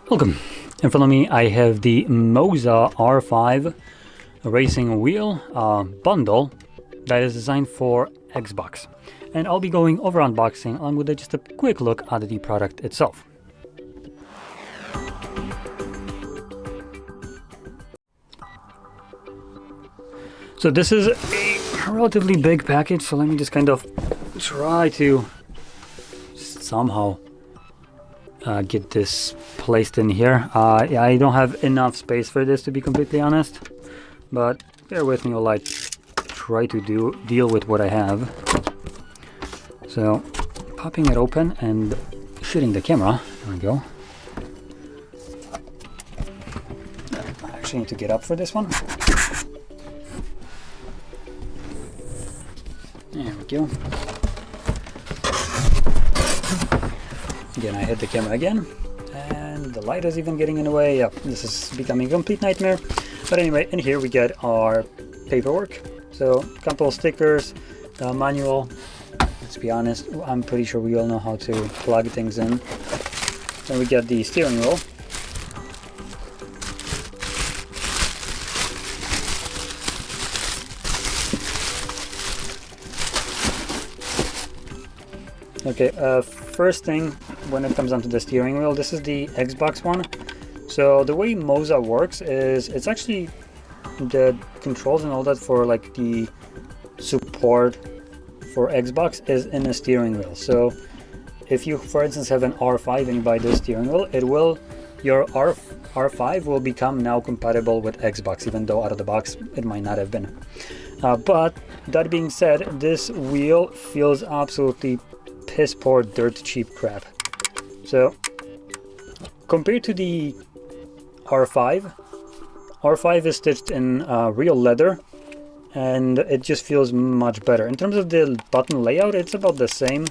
Welcome. In front of me I have the MOZA R3 Racing Wheel Bundle that is designed for Xbox. And I'll be going over unboxing along with just a quick look at the product itself. So this is a relatively big package, so let me just kind of try to somehow get this placed in here. Yeah, I don't have enough space for this, to be completely honest, but bear with me while I try to deal with what I have. So popping it open and shooting the camera. There we go. I actually need to get up for this one. There we go. Again, I hit the camera again, and the light is even getting in the way. Yeah, this is becoming a complete nightmare. But anyway, in here we get our paperwork. So a couple of stickers, the manual. Let's be honest, I'm pretty sure we all know how to plug things in. Then we get the steering wheel. Okay, first thing when it comes down to the steering wheel, this is the Xbox one. So the way MOZA works is it's actually the controls and all that for like the support for Xbox is in the steering wheel. So if you, for instance, have an R5 and you buy this steering wheel, your R5 will become now compatible with Xbox, even though out of the box it might not have been. But that being said, this wheel feels absolutely piss poor, dirt cheap crap. So compared to the R5 is stitched in real leather, and it just feels much better. In terms of the button layout, it's about the same.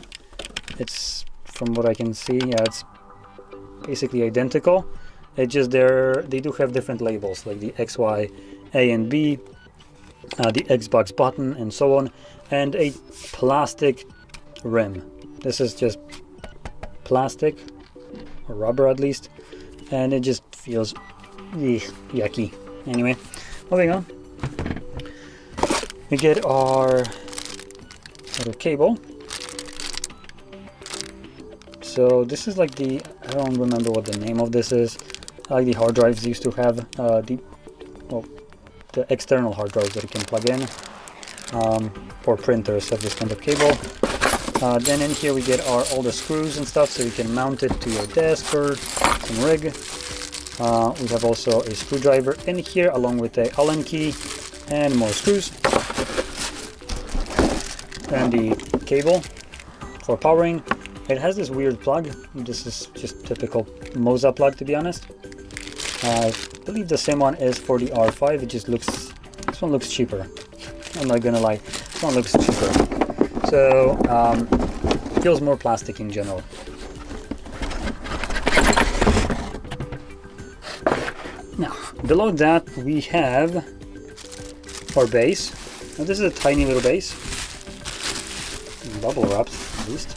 It's, from what I can see, yeah, it's basically identical. It just they do have different labels, like the X, Y, A and B, the Xbox button, and so on, and a plastic rim. This is just plastic, or rubber at least, and it just feels yucky. Anyway, moving on. We get our little cable. So this is like I don't remember what the name of this is. Like the hard drives used to have the external hard drives that you can plug in, or printers have this kind of cable. Then in here we get all the screws and stuff, so you can mount it to your desk or some rig. We have also a screwdriver in here, along with a Allen key and more screws. And the cable for powering. It has this weird plug. This is just typical MOZA plug, to be honest. I believe the same one is for the R5. It just looks, this one looks cheaper. I'm not gonna lie, this one looks cheaper. So feels more plastic in general. Now below that we have our base. Now this is a tiny little base, bubble wrapped at least.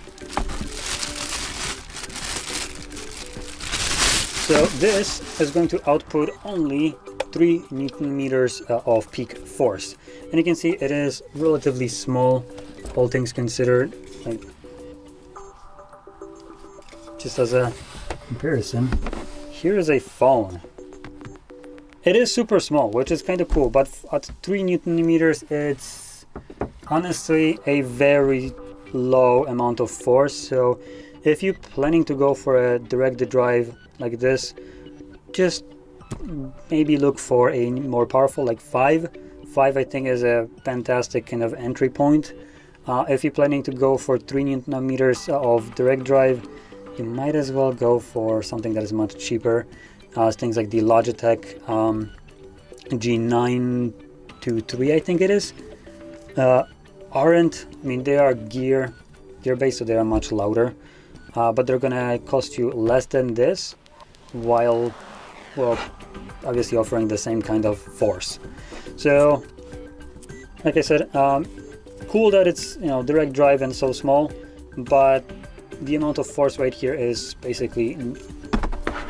So this is going to output only 3 Newton meters of peak force, and you can see it is relatively small, all things considered. Like, just as a comparison, here is a phone. It is super small, which is kind of cool, but at 3 Newton meters, it's honestly a very low amount of force. So if you're planning to go for a direct drive like this, just maybe look for a more powerful, like 5 I think is a fantastic kind of entry point. If you're planning to go for 3 Newton meters of direct drive, you might as well go for something that is much cheaper. Things like the Logitech G923, I think it is, aren't, I mean, they are gear based, so they are much louder, but they're gonna cost you less than this, while, well, obviously offering the same kind of force. So like I said, cool that it's, you know, direct drive and so small, but the amount of force right here is basically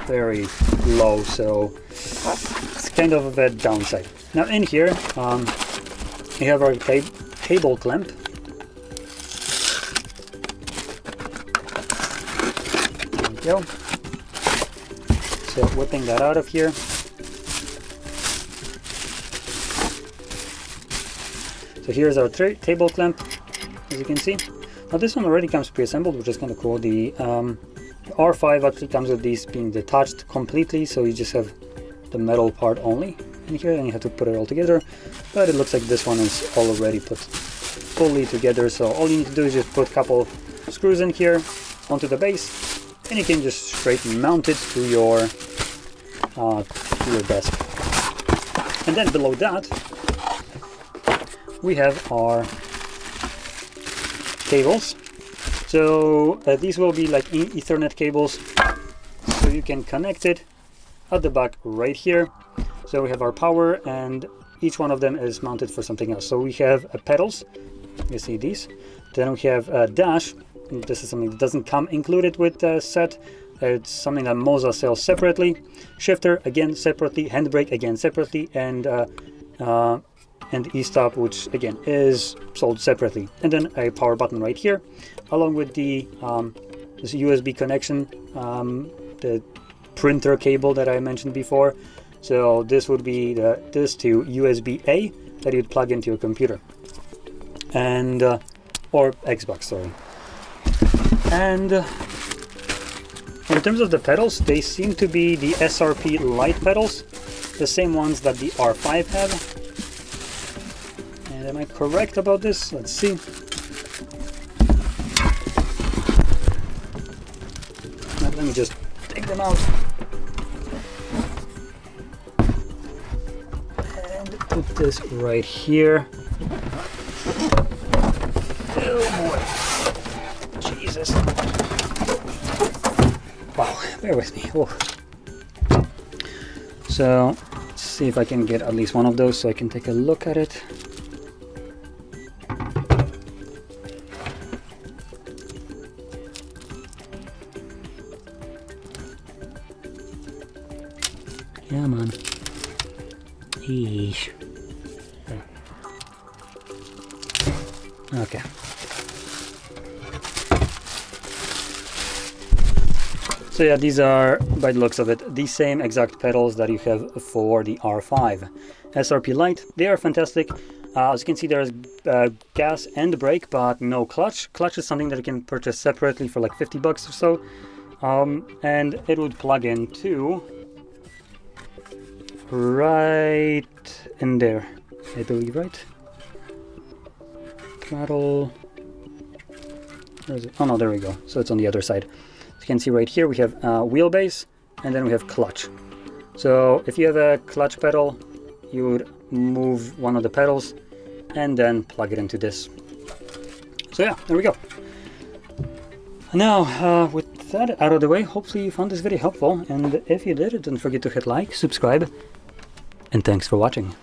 very low, so it's kind of a downside. Now in here, we have our cable clamp. There we go. So whipping that out of here. So here's our table clamp, as you can see. Now this one already comes pre-assembled, which is kind of cool. The R5 actually comes with these being detached completely, so you just have the metal part only in here, and you have to put it all together. But it looks like this one is already put fully together, so all you need to do is just put a couple screws in here onto the base, and you can just straight mount it to your desk. And then below that, we have our cables. So these will be like Ethernet cables, so you can connect it at the back right here. So we have our power, and each one of them is mounted for something else. So we have pedals, you see these. Then we have a dash. This is something that doesn't come included with the set. It's something that MOZA sells separately. Shifter again separately, handbrake again separately, and e-stop, which again is sold separately. And then a power button right here, along with the this USB connection, the printer cable that I mentioned before. So this would be this to USB-A that you'd plug into your computer, and or Xbox, sorry. And in terms of the pedals, they seem to be the SRP Lite pedals, the same ones that the R5 have. And am I correct about this? Let's see. Let me just take them out and put this right here. Oh boy, Jesus. Wow, bear with me. Oh. So let's see if I can get at least one of those so I can take a look at it. Yeah, man. Eesh. Okay. So yeah, these are, by the looks of it, the same exact pedals that you have for the R5. SRP Lite, they are fantastic. As you can see, there's gas and brake, but no clutch. Clutch is something that you can purchase separately for like 50 bucks or so. And it would plug into right in there, I believe, right? Throttle. Where is it? Oh no, there we go. So it's on the other side. You can see right here we have wheelbase, and then we have clutch. So if you have a clutch pedal, you would move one of the pedals and then plug it into this. So yeah, there we go. Now with that out of the way, hopefully you found this video helpful, and if you did, don't forget to hit like, subscribe, and thanks for watching.